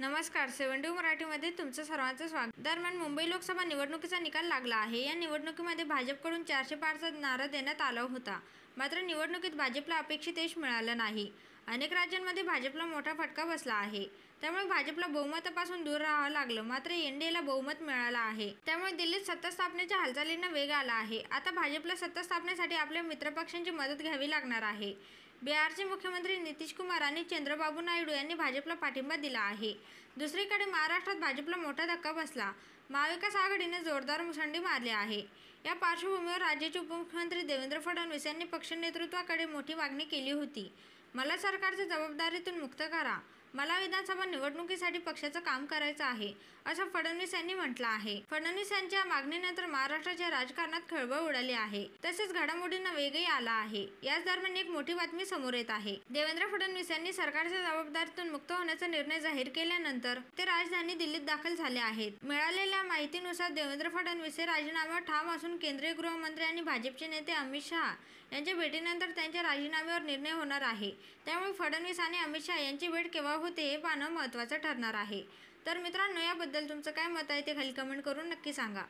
नमस्कार, 72 मराठीमध्ये तुमचं सर्वांचं स्वागत. दरम्यान मुंबई लोकसभा निवडणुकीचा निकाल लागला आहे. या निवडणुकीमध्ये भाजपकडून 400 पारचा नारा देण्यात आला होता. मात्र निवडणुकीत भाजपला अपेक्षित यश मिळालं नाही. अनेक राज्यांमध्ये भाजपला मोठा फटका बसला आहे. त्यामुळे भाजपला बहुमतापासून दूर राहावं लागलं. मात्र एनडीएला बहुमत मिळालं आहे. त्यामुळे दिल्लीत सत्ता स्थापनेच्या हालचालींना वेग आला आहे. आता भाजपला सत्ता स्थापनेसाठी आपल्या मित्रपक्षांची मदत घ्यावी लागणार आहे. बिहारचे मुख्यमंत्री नितीश कुमार आणि चंद्रबाबू नायडू यांनी भाजपला पाठिंबा दिला आहे. दुसरीकडे महाराष्ट्रात भाजपला मोठा धक्का बसला. महाविकास आघाडीने जोरदार मुसंडी मारली आहे. या पार्श्वभूमीवर राज्याचे उपमुख्यमंत्री देवेंद्र फडणवीस यांनी पक्ष नेतृत्वाकडे मोठी मागणी केली होती. मला सरकारच्या जबाबदारीतून मुक्त करा. मला विधानसभा निवडणुकीसाठी पक्षाचं काम करायचं आहे, असं फडणवीस यांनी म्हटलं आहे. फडणवीस यांच्या मागणीनंतर महाराष्ट्राच्या राजकारणात खळबळ उडाली आहे. तसेच घडामोडींना वेगही आला आहे. याच दरम्यान एक मोठी बातमी समोर येत आहे. देवेंद्र फडणवीस यांनी सरकारच्या जबाबदारीतून मुक्त होण्याचा निर्णय जाहीर केल्यानंतर ते राजधानी दिल्लीत दाखल झाले आहेत. मिळालेल्या माहितीनुसार देवेंद्र फडणवीस हे राजीनाम्यावर ठाम असून केंद्रीय गृहमंत्री आणि भाजपचे नेते अमित शहा यांच्या भेटीनंतर त्यांच्या राजीनाम्यावर निर्णय होणार आहे. त्यामुळे फडणवीस आणि अमित शहा यांची भेट केव्हा होते हे पाहणं महत्त्वाचं ठरणार आहे. तर मित्रांनो, याबद्दल तुमचं काय मत आहे ते खाली कमेंट करून नक्की सांगा.